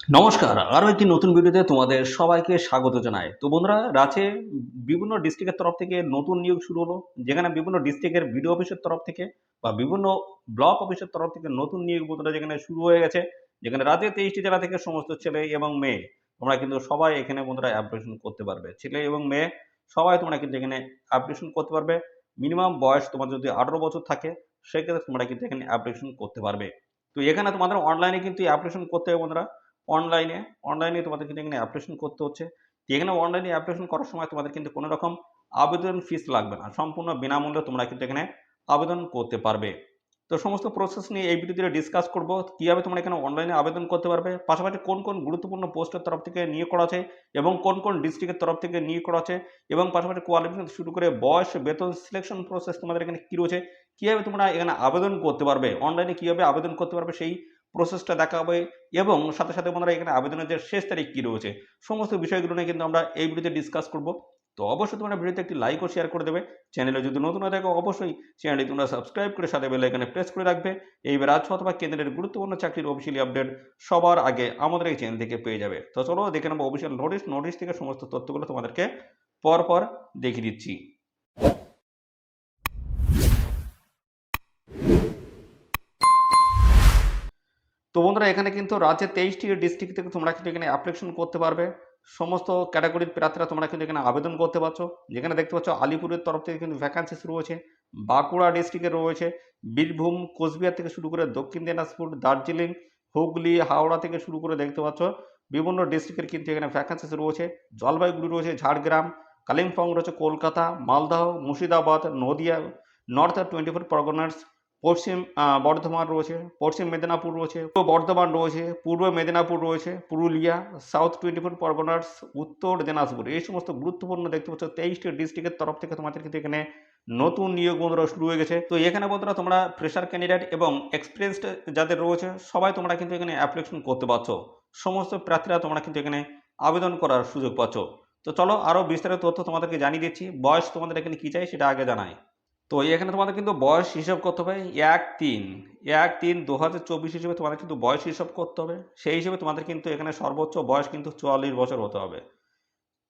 নমস্কার, আরো একটি নতুন ভিডিওতে তোমাদের সবাইকে স্বাগত জানাই। তো বন্ধুরা, রাজ্যে বিভিন্ন ডিস্ট্রিক্টের তরফ থেকে নতুন নিয়োগ শুরু হলো, যেখানে বিভিন্ন ডিস্ট্রিক্টের বিডিও অফিসের তরফ থেকে বা বিভিন্ন ব্লক অফিসের তরফ থেকে নতুন নিয়োগ বন্ধুরা যেখানে শুরু হয়ে গেছে, যেখানে রাজ্যের 23টি জেলা থেকে সমস্ত ছেলে এবং মেয়ে তোমরা কিন্তু সবাই এখানে বন্ধুরা অ্যাপ্লিকেশন করতে পারবে। ছেলে এবং মেয়ে সবাই তোমরা কিন্তু এখানে অ্যাপ্লিকেশন করতে পারবে। মিনিমাম বয়স তোমার যদি 18 বছর থাকে, সেক্ষেত্রে তোমরা কিন্তু এখানে অ্যাপ্লিকেশন করতে পারবে। তো এখানে তোমাদের অনলাইনে কিন্তু অ্যাপ্লিকেশন করতে হবে বন্ধুরা। অনলাইনে অনলাইনে তোমাদের কিন্তু এখানে অ্যাপ্লিকেশন করতে হচ্ছে। এখানে অনলাইনে অ্যাপ্লিকেশন করার সময় তোমাদের কিন্তু কোনো রকম আবেদন ফিস লাগবে না, সম্পূর্ণ বিনামূল্যে তোমরা কিন্তু এখানে আবেদন করতে পারবে। তো সমস্ত প্রসেস নিয়ে এই ভিডিওতে ডিসকাস করব, কিভাবে তোমরা এখানে অনলাইনে আবেদন করতে পারবে, পাশাপাশি কোন কোন গুরুত্বপূর্ণ পোস্টের তরফ থেকে নিয়োগ করা আছে এবং কোন কোন ডিস্ট্রিক্টের তরফ থেকে নিয়োগ করা আছে, এবং পাশাপাশি কোয়ালিফিকেশন শুরু করে বয়স, বেতন, সিলেকশন প্রসেস তোমাদের এখানে কি রয়েছে, কিভাবে তোমরা এখানে আবেদন করতে পারবে, অনলাইনে কিভাবে আবেদন করতে পারবে সেই প্রসেসটা দেখা হবে, এবং সাথে সাথে বন্ধুরা এখানে আবেদনের যে শেষ তারিখ কি রয়েছে, সমস্ত বিষয়গুলো নিয়ে কিন্তু আমরা এই ভিডিওতে ডিসকাস করব। তো অবশ্যই তোমরা ভিডিওতে একটি লাইক ও শেয়ার করে দেবে। চ্যানেলে যদি নতুন হয়ে থাকো অবশ্যই চ্যানেলটি তোমরা সাবস্ক্রাইব করে সাথে বেল আইকনে প্রেস করে রাখবে। এইবার রাজ্য অথবা কেন্দ্রের গুরুত্বপূর্ণ চাকরির অফিসিয়ালি আপডেট সবার আগে আমাদের এই চ্যানেল থেকে পেয়ে যাবে। তো চলো দেখে নেবো অফিসিয়াল নোটিশ থেকে সমস্ত তথ্যগুলো তোমাদেরকে পর দেখিয়ে দিচ্ছি। তো বন্ধুরা, এখানে কিন্তু রাজ্যের 23টি ডিস্ট্রিক্ট থেকে তোমরা কিন্তু এখানে অ্যাপ্লিকেশন করতে পারবে। সমস্ত ক্যাটাগরির প্রার্থীরা তোমরা কিন্তু এখানে আবেদন করতে পারছো। যেখানে দেখতে পাচ্ছ আলিপুরের তরফ থেকে কিন্তু ভ্যাকান্সিস রয়েছে, বাঁকুড়া ডিস্ট্রিক্টে রয়েছে, বীরভূম, কোচবিহার থেকে শুরু করে দক্ষিণ দিনাজপুর, দার্জিলিং, হুগলি, হাওড়া থেকে শুরু করে দেখতে পাচ্ছ বিভিন্ন ডিস্ট্রিক্টের কিন্তু এখানে ভ্যাকান্সিস রয়েছে। জলপাইগুড়ি রয়েছে, ঝাড়গ্রাম, কালিম্পং রয়েছে, কলকাতা, মালদহ, মুর্শিদাবাদ, নদিয়া, নর্থ 24 পরগনাস, পশ্চিম বর্ধমান রয়েছে, পশ্চিম মেদিনীপুর রয়েছে, পূর্ব বর্ধমান রয়েছে, পূর্ব মেদিনীপুর রয়েছে, পুরুলিয়া, সাউথ 24 পরগনাস, উত্তর দিনাজপুর, এই সমস্ত গুরুত্বপূর্ণ দেখতে পাচ্ছ 23টি ডিস্ট্রিক্টের তরফ থেকে তোমাদের কিন্তু এখানে নতুন নিয়োগ বন্ধুরা শুরু হয়ে গেছে। তো এখানে বন্ধুরা তোমরা ফ্রেশার ক্যান্ডিডেট এবং এক্সপিরিয়েন্সড যাদের রয়েছে সবাই তোমরা কিন্তু এখানে অ্যাপ্লিকেশন করতে পারছো। সমস্ত প্রার্থীরা তোমরা কিন্তু এখানে আবেদন করার সুযোগ পাচ্ছ। তো চলো আরও বিস্তারিত তথ্য তোমাদেরকে জানিয়ে দিচ্ছি। বয়স তোমাদের এখানে কী চাই সেটা আগে জানাই। তো এখানে তোমাদের কিন্তু বয়স হিসাব করতে হবে 1/3/2024 হিসেবে তোমাদের কিন্তু বয়স হিসাব করতে হবে। সেই হিসেবে তোমাদের কিন্তু এখানে সর্বোচ্চ বয়স কিন্তু 44 বছর হতে হবে।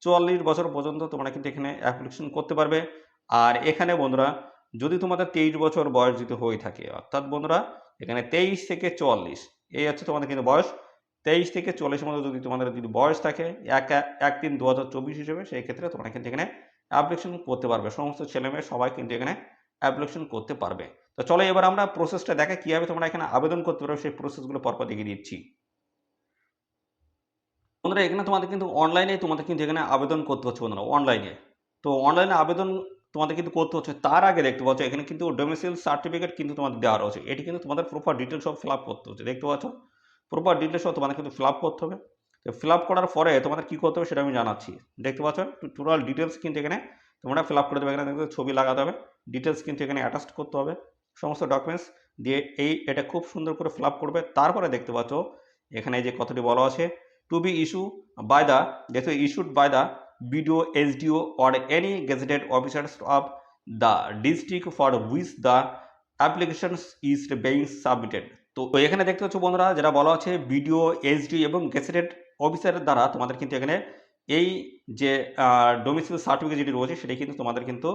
44 বছর পর্যন্ত তোমরা কিন্তু এখানে অ্যাপ্লিকেশন করতে পারবে। আর এখানে বন্ধুরা যদি তোমাদের 23 বছর বয়স যদি হয়ে থাকে, অর্থাৎ বন্ধুরা এখানে 23 থেকে 44 এই হচ্ছে তোমাদের কিন্তু বয়স। 23 থেকে 44 মধ্যে যদি তোমাদের যদি বয়স থাকে 1/3/2024 হিসেবে, সেই ক্ষেত্রে তোমরা কিন্তু এখানে অ্যাপ্লিকেশন করতে পারবে। সমস্ত ছেলেমেয়ে সবাই কিন্তু এখানে অ্যাপ্লিকেশন করতে পারবে। তো চলো এবার আমরা প্রসেসটা দেখে কীভাবে তোমরা এখানে আবেদন করতে পারবে সেই প্রসেসগুলো পরপর দেখিয়ে দিচ্ছি। বন্ধুরা এখানে তোমাদের কিন্তু অনলাইনে তোমাদের কিন্তু এখানে আবেদন করতে হচ্ছে বন্ধুরা, অনলাইনে। তো অনলাইনে আবেদন তোমাদের কিন্তু করতে হচ্ছে, তার আগে দেখতে পাচ্ছ এখানে কিন্তু ডোমিসাইল সার্টিফিকেট কিন্তু তোমাদের দেওয়া রয়েছে। এটি কিন্তু তোমাদের প্রপার ডিটেলস সব ফিল আপ করতে হচ্ছে, দেখতে পাচ্ছ প্রপার ডিটেলস সব তোমাদের কিন্তু ফিল আপ করতে হবে। তো ফিল আপ করার পরে তোমাদের কী করতে হবে সেটা আমি জানাচ্ছি। দেখতে পাচ্ছ টোটাল ডিটেলস কিন্তু এখানে তোমরা ফিল আপ করে দেবে। এখানে দেখতে ছবি লাগাতে হবে, ডিটেলস কিন্তু এখানে অ্যাটাচ করতে হবে, সমস্ত ডকুমেন্টস দিয়ে এটা খুব সুন্দর করে ফিল আপ করবে। তারপরে দেখতে পাচ্ছ এখানে যে কথাটি বলা আছে, to be issued by the issued by the BDO, SDO or any gazetted officers of the district for which the applications is being submitted। তো এখানে দেখতে পাচ্ছ বন্ধুরা যেটা বলা আছে বিডিও, এসডিও এবং গেজেটেড অফিসারের দ্বারা তোমাদের কিন্তু এখানে এই যে ডোমিসাইল সার্টিফিকেট যেটি রয়েছে সেটি কিন্তু তোমাদের কিন্তু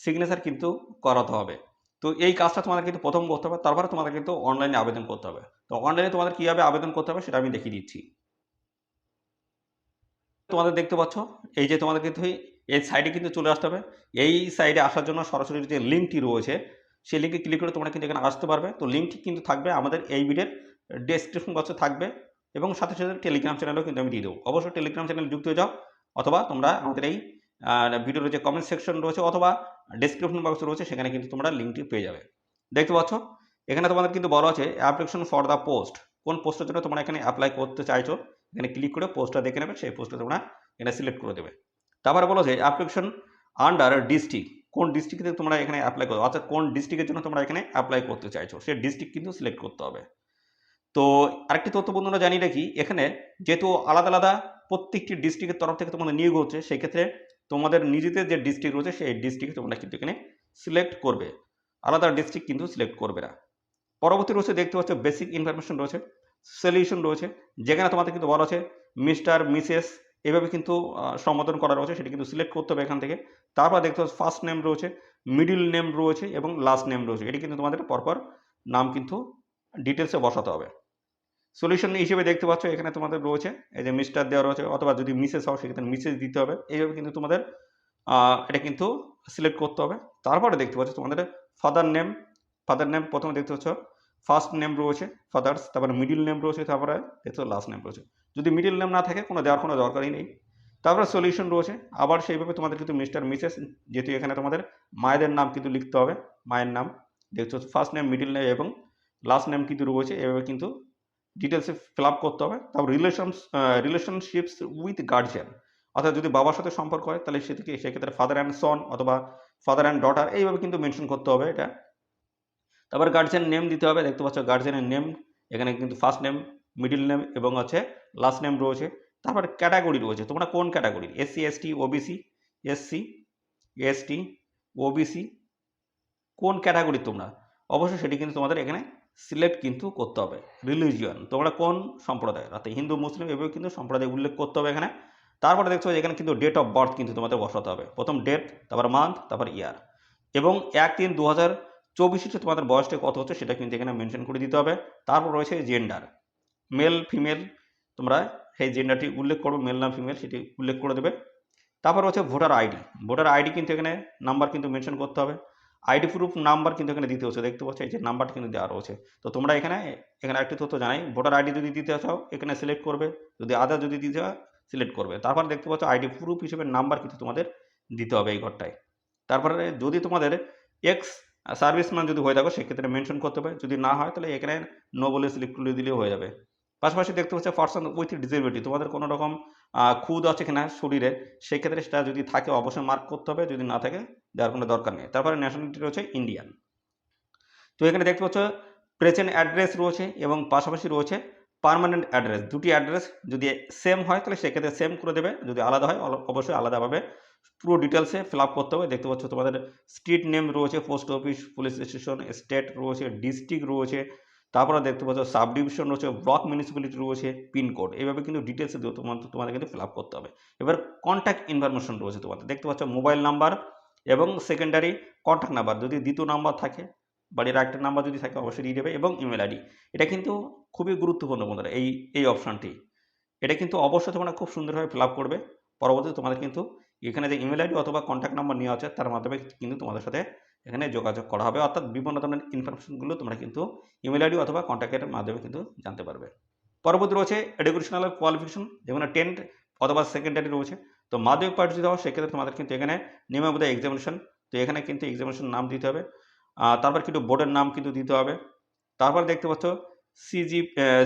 সিগনেচার কিন্তু করাতে হবে। তো এই কাজটা তোমাদের কিন্তু প্রথম করতে হবে, তারপরে তোমাদের কিন্তু অনলাইনে আবেদন করতে হবে। তো অনলাইনে তোমাদের কীভাবে আবেদন করতে হবে সেটা আমি দেখিয়ে দিচ্ছি। তোমাদের দেখতে পাচ্ছ এই যে তোমাদের কিন্তু এই সাইডে কিন্তু চলে আসতে হবে। এই সাইডে আসার জন্য সরাসরি যে লিঙ্কটি রয়েছে সেই লিঙ্কে ক্লিক করে তোমরা কিন্তু এখানে আসতে পারবে। তো লিঙ্কটি কিন্তু থাকবে আমাদের এই ভিডিওর ডেসক্রিপশন বক্সে থাকবে, এবং সাথে সাথে টেলিগ্রাম চ্যানেলেও কিন্তু আমি দিয়ে দেবো। অবশ্যই টেলিগ্রাম চ্যানেল যুক্ত হয়ে যাও, অথবা তোমরা আমাদের এই ভিডিওর যে কমেন্ট সেকশন রয়েছে অথবা ডেসক্রিপশন বক্স রয়েছে সেখানে কিন্তু তোমরা লিঙ্কটি পেয়ে যাবে। দেখতে পাচ্ছ এখানে তোমাদের কিন্তু বলা আছে অ্যাপ্লিকেশন ফর দ্য পোস্ট, কোন পোস্টের জন্য তোমরা এখানে অ্যাপ্লাই করতে চাইছো। এখানে ক্লিক করে পোস্টটা দেখে নেবে, সেই পোস্টটা তোমরা এখানে সিলেক্ট করে দেবে। তারপরে বলো যে অ্যাপ্লিকেশন আন্ডার ডিস্ট্রিক্ট, কোন ডিস্ট্রিক্ট থেকে তোমরা এখানে অ্যাপ্লাই করো, অর্থাৎ কোন ডিস্ট্রিক্টের জন্য তোমরা এখানে অ্যাপ্লাই করতে চাইছো সেই ডিস্ট্রিক্ট কিন্তু সিলেক্ট করতে হবে। তো আরেকটি তথ্য বন্ধুরা জানিয়ে রাখি, এখানে যেহেতু আলাদা আলাদা প্রত্যেকটি ডিস্ট্রিক্টের তরফ থেকে তোমাদের নিয়োগ হচ্ছে, সেই ক্ষেত্রে তোমাদের নিজেদের যে ডিস্ট্রিক্ট রয়েছে সেই ডিস্ট্রিক্ট তোমরা কিন্তু এখানে সিলেক্ট করবে, আলাদা ডিস্ট্রিক্ট কিন্তু সিলেক্ট করবে না। পরবর্তী রয়েছে দেখতে পাচ্ছ বেসিক ইনফরমেশন রয়েছে। সলিউশন রয়েছে, যেখানে তোমাদের কিন্তু বলা আছে মিস্টার মিসেস এভাবে কিন্তু সম্বোধন করা রয়েছে, সেটা কিন্তু সিলেক্ট করতে হবে এখান থেকে। তারপর দেখতে পাচ্ছ ফার্স্ট নেম রয়েছে, মিডল নেম রয়েছে এবং লাস্ট নেম রয়েছে, এটি কিন্তু তোমাদের পরপর নাম কিন্তু ডিটেলসে বসাতে হবে। সলিউশন হিসেবে দেখতে পাচ্ছ এখানে তোমাদের রয়েছে এই যে মিস্টার দেওয়া রয়েছে, অথবা যদি মিসেস হও সেক্ষেত্রে মিসেস দিতে হবে, এইভাবে কিন্তু তোমাদের এটা কিন্তু সিলেক্ট করতে হবে। তারপরে দেখতে পাচ্ছ তোমাদের ফাদার নেম, প্রথমে দেখতে পাচ্ছ ফার্স্ট নেম রয়েছে ফাদার্স, তারপরে মিডিল নেম রয়েছে, তারপরে দেখছো লাস্ট নেম রয়েছে। যদি মিডিল নেম না থাকে কোনো দেওয়ার কোনো দরকারই নেই। তারপরে সলিউশন রয়েছে, আবার সেইভাবে তোমাদের কিন্তু মিস্টার মিসেস, যেহেতু এখানে তোমাদের মায়েদের নাম কিন্তু লিখতে হবে, মায়ের নাম দেখছো ফার্স্ট নেম মিডিল নেম এবং লাস্ট নেম কিন্তু রয়েছে, এভাবে কিন্তু ডিটেলসে ফিল আপ করতে হবে। তারপর রিলেশনশিপস উইথ গার্জিয়ান, অর্থাৎ যদি বাবার সাথে সম্পর্ক হয় তাহলে সেক্ষেত্রে ফাদার অ্যান্ড সন অথবা ফাদার অ্যান্ড ডটার এইভাবে কিন্তু মেনশন করতে হবে এটা। তারপর গার্জিয়ান নেম দিতে হবে, দেখতে পাচ্ছ গার্জিয়ানের নেম এখানে কিন্তু ফার্স্ট নেম মিডিল নেম এবং হচ্ছে লাস্ট নেম রয়েছে। তারপর ক্যাটাগরি রয়েছে, তোমরা কোন ক্যাটাগরির, SC ST OBC, SC ST OBC কোন ক্যাটাগরি তোমরা, অবশ্যই সেটি কিন্তু তোমাদের এখানে সিলেক্ট কিন্তু করতে হবে। রিলিজিয়ন, তোমরা কোন সম্প্রদায়, অর্থাৎ হিন্দু মুসলিম এভাবে কিন্তু সম্প্রদায় উল্লেখ করতে হবে এখানে। তারপরে দেখছো এখানে কিন্তু ডেট অফ বার্থ কিন্তু তোমাদের বসাতে হবে, প্রথম ডেট, তারপর মান্থ, তারপর ইয়ার এবং 1/3/2024 তোমাদের বয়সটা কত হচ্ছে সেটা কিন্তু এখানে মেনশন করে দিতে হবে। তারপর রয়েছে জেন্ডার, মেল ফিমেল, তোমরা সেই জেন্ডারটি উল্লেখ করবে, মেল না ফিমেল সেটি উল্লেখ করে দেবে। তারপর হচ্ছে ভোটার আইডি কিন্তু এখানে নাম্বার কিন্তু মেনশন করতে হবে। আইডি প্রুফ নাম্বার কিন্তু এখানে দিতে হচ্ছে, দেখতে পাচ্ছ এই যে নাম্বারটা কিন্তু দেওয়া রয়েছে। তো তোমরা এখানে একটি তথ্য জানাই, ভোটার আইডি যদি দিতে চাও এখানে সিলেক্ট করবে, যদি আদার যদি দিতে চাও সিলেক্ট করবে। তারপর দেখতে পাচ্ছ আইডি প্রুফ হিসেবে নাম্বার কিন্তু তোমাদের দিতে হবে এই ঘরটায়। তারপরে যদি তোমাদের এক্স সার্ভিসম্যান যদি হয়ে থাকো সেক্ষেত্রে মেনশন করতে হবে, যদি না হয় তাহলে এখানে নো বলে সিলেক্ট করে দিলেও হয়ে যাবে। পাশাপাশি দেখতে পাচ্ছ পার্সন উইথ ডিসেবিলিটি, তোমাদের কোনো রকম খুদ আছে কিনা শরীরে, সেক্ষেত্রে সেটা যদি থাকে অবশ্যই মার্ক করতে হবে, যদি না থাকে দেওয়ার কোনো দরকার নেই। তারপরে ন্যাশনালিটি রয়েছে ইন্ডিয়ান। তো এখানে দেখতে পাচ্ছ প্রেজেন্ট অ্যাড্রেস রয়েছে এবং পাশাপাশি রয়েছে পার্মানেন্ট অ্যাড্রেস, দুটি অ্যাড্রেস যদি সেম হয় তাহলে সেক্ষেত্রে সেম করে দেবে, যদি আলাদা হয় অবশ্যই আলাদাভাবে পুরো ডিটেলসে ফিল আপ করতে হবে। দেখতে পাচ্ছ তোমাদের স্ট্রিট নেম রয়েছে, post office, police station, state রয়েছে, ডিস্ট্রিক্ট রয়েছে, তারপরে দেখতে পাচ্ছ সাব ডিভিশন রয়েছে, ব্লক মিউনিসিপ্যালিটি রয়েছে, পিনকোড, এইভাবে কিন্তু ডিটেলসে তোমাদের কিন্তু ফিল আপ করতে হবে। এবার কন্ট্যাক্ট ইনফরমেশন রয়েছে তোমাদের, দেখতে পাচ্ছ মোবাইল নাম্বার এবং সেকেন্ডারি কন্ট্যাক্ট নাম্বার, যদি দ্বিতীয় নাম্বার থাকে বাড়ির একটা নাম্বার যদি থাকে অবশ্যই দিয়ে দেবে, এবং ইমেল আইডি। এটা কিন্তু খুবই গুরুত্বপূর্ণ বন্ধুরা, এই অপশানটি এটা কিন্তু অবশ্যই তোমরা খুব সুন্দরভাবে ফিল আপ করবে। পরবর্তীতে তোমাদের কিন্তু এখানে যে ইমেল আইডি অথবা কন্ট্যাক্ট নাম্বার নেওয়া আছে তার মাধ্যমে কিন্তু তোমাদের সাথে এখানে যোগাযোগ করা হবে, অর্থাৎ বিভিন্ন ধরনের ইনফরমেশনগুলো তোমরা কিন্তু ইমেল আইডি অথবা কন্ট্যাক্টের মাধ্যমে কিন্তু জানতে পারবে। পরবর্তী রয়েছে এডুকেশনাল কোয়ালিফিকেশন, যেমন 10th অথবা সেকেন্ডারি রয়েছে। তো মাধ্যমিক পাঠ যদি দাও সেক্ষেত্রে তোমাদের কিন্তু এখানে নেম অফ দ্য এক্সামিনেশন, তো এখানে কিন্তু এক্সামিনেশন নাম দিতে হবে, তারপর কিন্তু বোর্ডের নাম কিন্তু দিতে হবে। তারপর দেখতে পাচ্ছ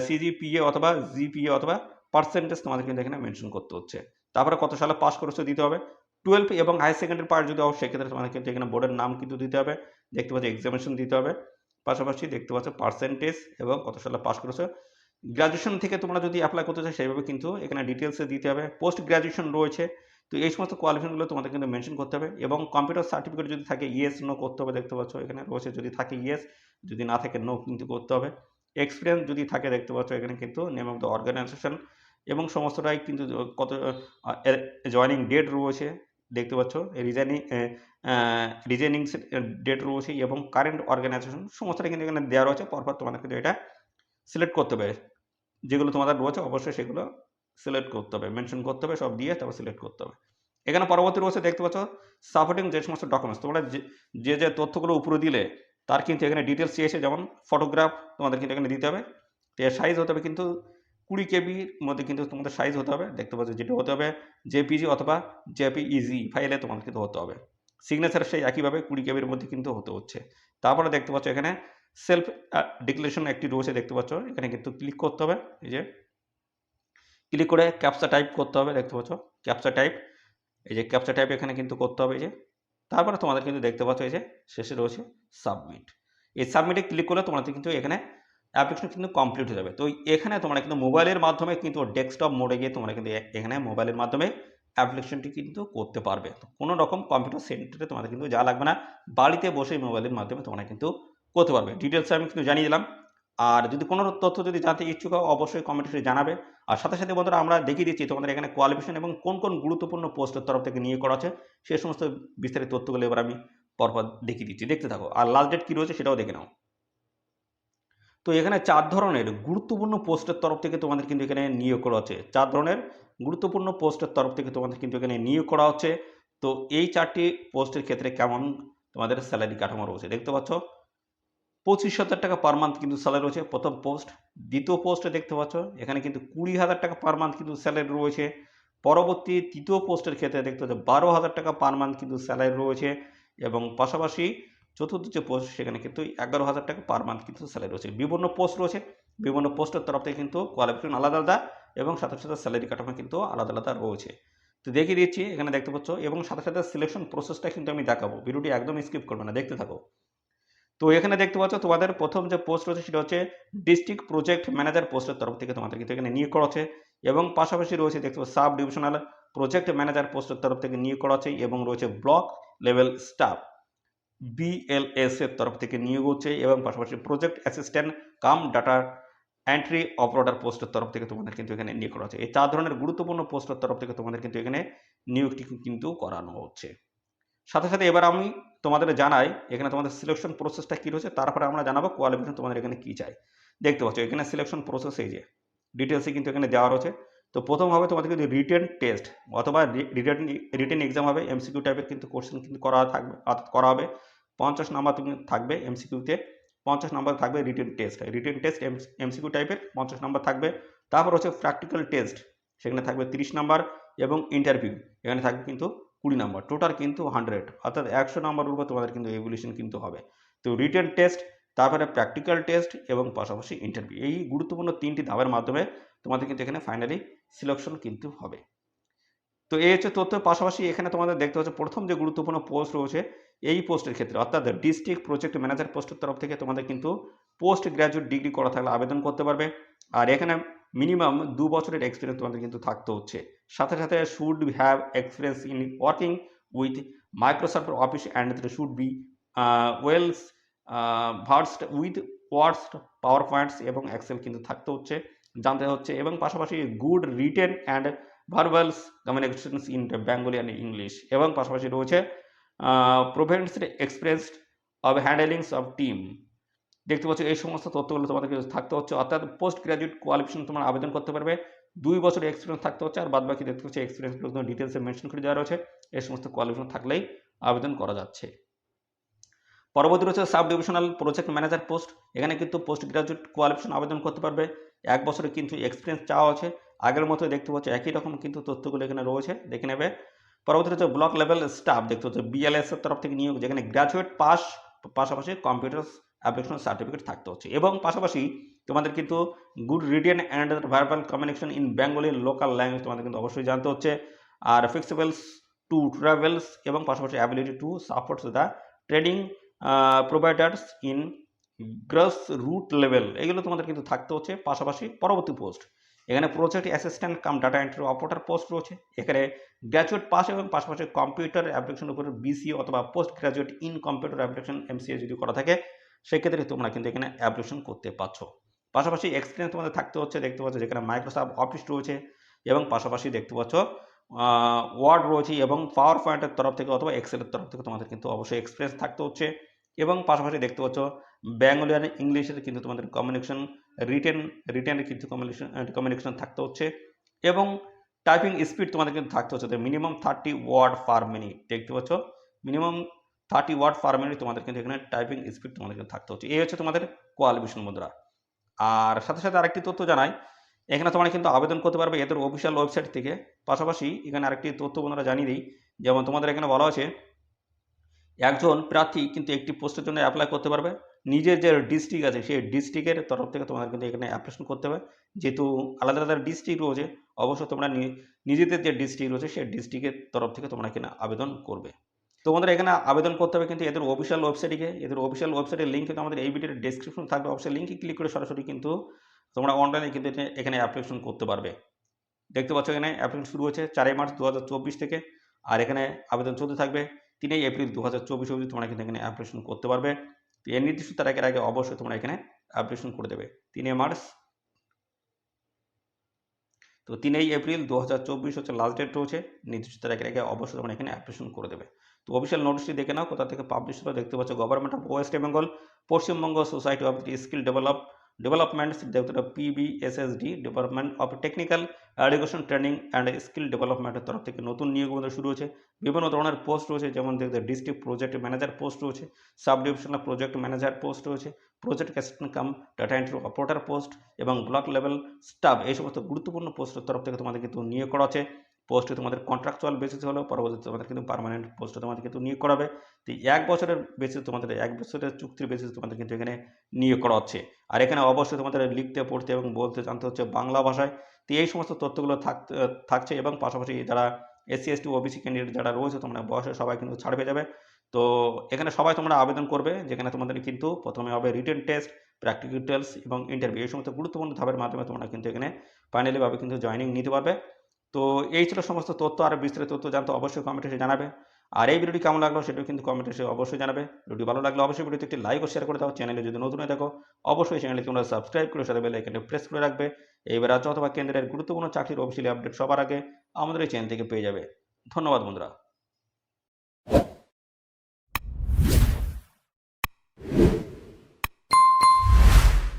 সিজিপিএ অথবা জিপিএ অথবা পার্সেন্টেজ তোমাদের কিন্তু এখানে মেনশন করতে হচ্ছে। তারপরে কত সালে পাস করেছো দিতে হবে। 12 এবং হায়ার সেকেন্ডারি পার্ট যদি দাও সেক্ষেত্রে তোমাদের কিন্তু এখানে বোর্ডের নাম কিন্তু দিতে হবে, দেখতে পাচ্ছ এক্সামিনেশন দিতে হবে, পাশাপাশি দেখতে পাচ্ছ পার্সেন্টেজ এবং কত সালে পাস করেছো। গ্র্যাজুয়েশন থেকে তোমরা যদি অ্যাপ্লাই করতে চাও সেইভাবে কিন্তু এখানে ডিটেলসে দিতে হবে। পোস্ট গ্র্যাজুয়েশন রয়েছে, তো এই সমস্ত কোয়ালিফিকেশনগুলো তোমাদের কিন্তু মেনশন করতে হবে, এবং কম্পিউটার সার্টিফিকেট যদি থাকে ইয়েস নো করতে হবে, দেখতে পাচ্ছ এখানে রয়েছে, যদি থাকে ইয়েস, যদি না থাকে নো কিন্তু করতে হবে। এক্সপিরিয়েন্স যদি থাকে দেখতে পাচ্ছ এখানে কিন্তু নেম অফ দ্য অর্গানাইজেশন এবং সমস্তটাই কিন্তু কত জয়নিং ডেট রয়েছে, দেখতে পাচ্ছ রিজাইনিং ডেট রয়েছে এবং কারেন্ট অর্গানাইজেশন সমস্তটা কিন্তু এখানে দেওয়া রয়েছে। পরপর তোমাদের কিন্তু এটা সিলেক্ট করতে হবে, যেগুলো তোমাদের রয়েছে অবশ্যই সেগুলো সিলেক্ট করতে হবে, মেনশন করতে হবে, সব দিয়ে তারপর সিলেক্ট করতে হবে। এখানে পরবর্তী রয়েছে দেখতে পাচ্ছ সাপোর্টিং যে সমস্ত ডকুমেন্টস, তোমরা যে তথ্যগুলো উপরে দিলে তার কিন্তু এখানে ডিটেলস চেয়েছে, যেমন ফটোগ্রাফ তোমাদের কিন্তু এখানে দিতে হবে, এর সাইজ হতে হবে কিন্তু 20 কেবির মধ্যে কিন্তু তোমাদের সাইজ হতে হবে, দেখতে পাচ্ছ যেটা হতে হবে জেপিজি অথবা জেপিইজি ফাইলে তোমাদের কিন্তু হতে হবে। সিগনেচার সেই একইভাবে 20 কেবির মধ্যে কিন্তু হতে হচ্ছে। তারপরে দেখতে পাচ্ছ এখানে সেলফ ডিক্লারেশন একটি রয়েছে, দেখতে পাচ্ছ এখানে কিন্তু ক্লিক করতে হবে, এই যে ক্লিক করে ক্যাপচা টাইপ করতে হবে, দেখতে পাচ্ছ ক্যাপচা টাইপ, এই যে ক্যাপচা টাইপ এখানে কিন্তু করতে হবে, এই যে তারপরে তোমাদের কিন্তু দেখতে পাচ্ছ এই যে শেষে রয়েছে সাবমিট। এই সাবমিটে ক্লিক করলে তোমাদের কিন্তু এখানে অ্যাপ্লিকেশন কিন্তু কমপ্লিট হয়ে যাবে। তো এখানে তোমরা কিন্তু মোবাইলের মাধ্যমে কিন্তু ডেস্কটপ মোডে গিয়ে তোমরা কিন্তু এখানে মোবাইলের মাধ্যমে অ্যাপ্লিকেশনটি কিন্তু করতে পারবে। তো কোনো রকম কম্পিউটার সেন্টারে তোমাদের কিন্তু যা লাগবে না, বাড়িতে বসে মোবাইলের মাধ্যমে তোমরা কিন্তু করতে পারবে। ডিটেলসে আমি কিন্তু জানিয়ে দিলাম। আর যদি কোনো তথ্য যদি জানতে ইচ্ছুক হও অবশ্যই কমেন্টে জানাবে। আর সাথে সাথে বন্ধুরা আমরা দেখিয়ে দিচ্ছি তোমাদের এখানে কোয়ালিফিকেশন এবং কোন কোন গুরুত্বপূর্ণ পোস্টের তরফ থেকে নিয়োগ করা আছে সেই সমস্ত বিস্তারিত তথ্যগুলো এবার আমি পরপর দেখিয়ে দিচ্ছি, দেখতে থাকো। আর লাস্ট ডেট কী রয়েছে সেটাও দেখে নাও। তো এখানে 4 ধরনের গুরুত্বপূর্ণ পোস্টের তরফ থেকে তোমাদের কিন্তু এখানে নিয়োগ করা হচ্ছে। 4 ধরনের গুরুত্বপূর্ণ পোস্টের তরফ থেকে তোমাদের কিন্তু এখানে নিয়োগ করা হচ্ছে। তো এই 4টি পোস্টের ক্ষেত্রে কেমন তোমাদের স্যালারি কাঠামো রয়েছে দেখতে পাচ্ছ। 25,000 টাকা পার মান্থ কিন্তু স্যালারি রয়েছে প্রথম পোস্ট। দ্বিতীয় পোস্টে দেখতে পাচ্ছ এখানে কিন্তু 20,000 টাকা পার মান্থ কিন্তু স্যালারি রয়েছে। পরবর্তী তৃতীয় পোস্টের ক্ষেত্রে দেখতে পাচ্ছ 12,000 টাকা পার মান্থ কিন্তু স্যালারি রয়েছে এবং পাশাপাশি চতুর্থ যে পোস্ট সেখানে কিন্তু 11,000 টাকা পার মান্থ কিন্তু স্যালারি রয়েছে। বিভিন্ন পোস্ট রয়েছে, বিভিন্ন পোস্টের তরফ থেকে কিন্তু কোয়ালিফিকেশন আলাদা আলাদা এবং সাথে সাথে স্যালারি কাঠামো কিন্তু আলাদা আলাদা রয়েছে। তো দেখিয়ে দিচ্ছি এখানে দেখতে পাচ্ছ এবং সাথে সাথে সিলেকশন প্রসেসটা কিন্তু আমি দেখাবো, ভিডিওটি একদম স্কিপ করবে না, দেখতে থাকো। তো এখানে দেখতে পাচ্ছ তোমাদের প্রথম যে পোস্ট রয়েছে সেটা হচ্ছে ডিস্ট্রিক্ট প্রজেক্ট ম্যানেজার পোস্টের তরফ থেকে তোমাদের কিন্তু এখানে নিয়োগ করা হচ্ছে এবং পাশাপাশি রয়েছে দেখতে পাচ্ছ সাব ডিভিশনাল প্রজেক্ট ম্যানেজার পোস্টের তরফ থেকে নিয়োগ করা হচ্ছে এবং রয়েছে ব্লক লেভেল স্টাফ BLS এর তরফ থেকে নিয়োগ হচ্ছে এবং পাশাপাশি project assistant cum data entry operator পোস্টের তরফ থেকে তোমাদের কিন্তু এখানে নিয়োগ করা হচ্ছে। এই 4 ধরনের গুরুত্বপূর্ণ পোস্টের তরফ থেকে তোমাদের কিন্তু এখানে নিয়োগটি কিন্তু করানো হচ্ছে। সাথে সাথে এবার আমি তোমাদের জানাই এখানে তোমাদের সিলেকশন প্রসেসটা কী রয়েছে, তারপরে আমরা জানাবো কোয়ালিফিকেশন তোমাদের এখানে কী চাই। দেখতে পাচ্ছ এখানে সিলেকশন প্রসেস এই যে ডিটেলসে কিন্তু এখানে দেওয়া রয়েছে। তো প্রথম হবে তোমাদের কিন্তু রিটেন টেস্ট অথবা রিটেন এক্সাম হবে, MCQ টাইপের কিন্তু কোশ্চেন কিন্তু করা হবে। 50 নাম্বার তুমি থাকবে MCQতে, 50 নাম্বার থাকবে রিটেন টেস্ট MCQ টাইপের 50 নাম্বার থাকবে। তারপর হচ্ছে প্র্যাকটিক্যাল টেস্ট, সেখানে থাকবে 30 নাম্বার এবং ইন্টারভিউ এখানে থাকবে কিন্তু 20 নাম্বার, টোটাল কিন্তু 100 অর্থাৎ 100 নাম্বার উপর তোমাদের কিন্তু এভ্যালুয়েশন কিন্তু হবে। তো রিটেন টেস্ট, তারপরে প্র্যাকটিক্যাল টেস্ট এবং পাশাপাশি ইন্টারভিউ, এই গুরুত্বপূর্ণ 3টি ধাপের মাধ্যমে তোমাদের কিন্তু এখানে ফাইনালি সিলেকশন কিন্তু হবে। তো এই হচ্ছে তথ্য। পাশাপাশি এখানে তোমাদের দেখতে হচ্ছে প্রথম যে গুরুত্বপূর্ণ পোস্ট রয়েছে এই পোস্টের ক্ষেত্রে অর্থাৎ ডিস্ট্রিক্ট প্রজেক্ট ম্যানেজার পোস্টের তরফ থেকে তোমাদের কিন্তু পোস্ট গ্র্যাজুয়েট ডিগ্রি করা থাকলে আবেদন করতে পারবে। আর এখানে মিনিমাম 2 বছরের এক্সপিরিয়েন্স তোমাদের কিন্তু থাকতে হচ্ছে। সাথে সাথে should have experience in working with Microsoft office and should be wells versed with words power points এবং এক্সেল কিন্তু থাকতে হচ্ছে, জানতে হচ্ছে এবং পাশাপাশি good written and verbals communications in Bengali and English এবং পাশাপাশি রয়েছে proven experience of handlings of team. দেখতে পাচ্ছ এই সমস্ত তথ্যগুলো তোমাদেরকে থাকতে হচ্ছে, অর্থাৎ পোস্ট গ্রাজুয়েট কোয়ালিফিকেশন তোমরা আবেদন করতে পারবে। 2 বছরের এক্সপিরিয়েন্স থাকতে হচ্ছে আর বাদবাকি দেখতে পাচ্ছি এক্সপিরিয়েন্সগুলো ডিটেলসে মেনশন করে দেওয়া রয়েছে। এই সমস্ত কোয়ালিফিকেশন থাকলেই আবেদন করা যাচ্ছে। পরবর্তী রয়েছে sub divisional project manager post, এখানে কিন্তু পোস্ট গ্রাজুয়েট কোয়ালিফিকেশন আবেদন করতে পারবে। 1 বছরের কিন্তু এক্সপিরিয়েন্স চাওয়া আছে, আগের মতো দেখতে পাচ্ছ একই রকম কিন্তু তথ্যগুলো এখানে রয়েছে, দেখে নেবে। পরবর্তী হচ্ছে ব্লক লেভেল স্টাফ, দেখতে হচ্ছে BLS এর তরফ থেকে নিয়োগ, যেখানে গ্রাজুয়েট পাস পাশাপাশি কম্পিউটার অ্যাপ্লিকেশন সার্টিফিকেট থাকতে হচ্ছে এবং পাশাপাশি তোমাদের কিন্তু good written and verbal communication in Bengali local language তোমাদের কিন্তু অবশ্যই জানতে হচ্ছে। আর ফ্লেক্সিবলস টু ট্রাভেলস এবং পাশাপাশি ability to support the trading providers in grass root level, এগুলো তোমাদের কিন্তু থাকতে হচ্ছে। পাশাপাশি পরবর্তী পোস্ট এখানে project assistant cum data entry operator post রয়েছে, এখানে গ্র্যাজুয়েট পাস এবং পাশাপাশি কম্পিউটার অ্যাপ্লিকেশন উপরে BCA অথবা post graduate in computer application MCA যদি করা থাকে সেক্ষেত্রে তোমরা কিন্তু এখানে অ্যাপ্লিকেশন করতে পারছো। পাশাপাশি এক্সপিরিয়েন্স তোমাদের থাকতে হচ্ছে, দেখতে পাচ্ছ যেখানে মাইক্রোসফট অফিস রয়েছে এবং পাশাপাশি দেখতে পাচ্ছ ওয়ার্ড রয়েছে এবং পাওয়ার পয়েন্টের তরফ থেকে অথবা এক্সেলের তরফ থেকে তোমাদের কিন্তু অবশ্যই এক্সপিরিয়েন্স থাকতে হচ্ছে এবং পাশাপাশি দেখতে পাচ্ছ বেঙ্গলি আর ইংলিশের কিন্তু তোমাদের কমিউনিকেশন রিটেনের কিন্তু কমিউনিকেশন থাকতে হচ্ছে এবং টাইপিং স্পিড তোমাদের কিন্তু থাকতে হচ্ছে মিনিমাম 30 ওয়ার্ড পার মিনিট, দেখতে পাচ্ছ মিনিমাম 30 ওয়ার্ড পার মিনিট তোমাদের কিন্তু এখানে টাইপিং স্পিড তোমাদের কিন্তু থাকতে হচ্ছে। এই হচ্ছে তোমাদের কোয়ালিফিকেশন বন্ধুরা। আর সাথে সাথে আরেকটি তথ্য জানাই, এখানে তোমরা কিন্তু আবেদন করতে পারবে এদের অফিসিয়াল ওয়েবসাইট থেকে। পাশাপাশি এখানে আরেকটি তথ্য বন্ধুরা জানিয়ে দিই, যেমন তোমাদের এখানে বলা আছে একজন প্রার্থী কিন্তু একটি পোস্টের জন্য অ্যাপ্লাই করতে পারবে, নিজের যে ডিস্ট্রিক্ট আছে সেই ডিস্ট্রিক্টের তরফ থেকে তোমাদের কিন্তু এখানে অ্যাপ্লিকেশন করতে হবে। যেহেতু আলাদা আলাদা ডিস্ট্রিক্ট রয়েছে অবশ্যই তোমরা নিজেদের যে ডিস্ট্রিক্ট রয়েছে সেই ডিস্ট্রিক্টের তরফ থেকে তোমরা এখানে আবেদন করবে। তো বন্ধুরা এখানে আবেদন করতে হবে কিন্তু এদের অফিসিয়াল ওয়েবসাইটে, এদের অফিসিয়াল ওয়েবসাইটের লিঙ্ক কিন্তু আমাদের এই ভিডিওর ডেসক্রিপশন থাকবে, অবশ্যই লিঙ্কে ক্লিক করে সরাসরি কিন্তু তোমরা অনলাইনে কিন্তু এখানে অ্যাপ্লিকেশন করতে পারবে। দেখতে পাচ্ছ এখানে অ্যাপ্লিকেশন শুরু হচ্ছে 4 মার্চ 2024 থেকে আর এখানে আবেদন চলতে থাকবে 3 এপ্রিল 2024 অবধি তোমরা কিন্তু এখানে অ্যাপ্লিকেশন করতে পারবে। তো এর নির্দিষ্ট তারিখের আগে অবশ্যই তোমরা এখানে অ্যাপ্লিকেশন করে দেবে। 3 মার্চ, তো 3 এপ্রিল 2024 হচ্ছে লাস্ট ডেট রয়েছে। নির্দিষ্ট তারিখের আগে অবশ্যই তোমরা এখানে অ্যাপ্লিকেশন করে দেবে। তো অফিসিয়াল নোটিশটি দেখে নাও কোথা থেকে পাবলিশ হলো। দেখতে পাচ্ছ government of West Bengal, Paschimbanga society of skill developments, দেখতে PBSSD, development of technical education training and skill ডেভেলপমেন্টের তরফ থেকে নতুন নিয়োগ শুরু হয়েছে। বিভিন্ন ধরনের পোস্ট রয়েছে, যেমন দেখতে ডিস্ট্রিক্ট প্রজেক্ট ম্যানেজার পোস্ট রয়েছে, sub divisional project manager post রয়েছে, project assistant cum data entry operator post এবং ব্লক লেভেল স্টাফ, এই সমস্ত গুরুত্বপূর্ণ পোস্টের তরফ থেকে তোমাদের কিন্তু নিয়োগ করা আছে। পোস্টে তোমাদের কন্ট্রাকচুয়াল বেসিস হলেও পরবর্তীতে তোমাদের কিন্তু পার্মানেন্ট পোস্টে তোমাদের কিন্তু নিয়োগ করাবে। তো 1 বছরের বেসিস, তোমাদের 1 বছরের চুক্তির বেসিস তোমাদের কিন্তু এখানে নিয়োগ করা হচ্ছে। আর এখানে অবশ্যই তোমাদের লিখতে, পড়তে এবং বলতে জানতে হচ্ছে বাংলা ভাষায়। তো এই সমস্ত তথ্যগুলো থাকছে এবং পাশাপাশি যারা এসসি এসটি ওবিসি ক্যান্ডিডেট যারা রয়েছে, তোমরা বয়সে সবাই কিন্তু ছাড় পেয়ে যাবে। তো এখানে সবাই তোমরা আবেদন করবে, যেখানে তোমাদের কিন্তু প্রথমে হবে রিটেন টেস্ট, প্র্যাকটিক্যাল ডিটেলস এবং ইন্টারভিউ, এই সমস্ত গুরুত্বপূর্ণ ধাপের মাধ্যমে তোমরা কিন্তু এখানে ফাইনালিভাবে কিন্তু জয়েনিং নিতে পারবে। তো এই ছিল সমস্ত তথ্য। আর বিস্তারিত তথ্য জানতে অবশ্যই কমেন্টে এসে জানাবে। আর এই ভিডিওটি কেমন লাগলো সেটাও কিন্তু কমেন্টে এসে অবশ্যই জানাবে। ভিডিওটি ভালো লাগলে অবশ্যই ভিডিওতে একটি লাইক ও শেয়ার করে দাও। চ্যানেলে যদি নতুন হয়ে থাকো অবশ্যই চ্যানেলটি তোমরা সাবস্ক্রাইব করে সাথে বেল আইকনটি প্রেস করে রাখবে। এইবার রাজ্য অথবা কেন্দ্রের গুরুত্বপূর্ণ চাকরির অফিসিয়ালি আপডেট সবার আগে আমাদের এই চ্যানেল থেকে পেয়ে যাবে। ধন্যবাদ বন্ধুরা।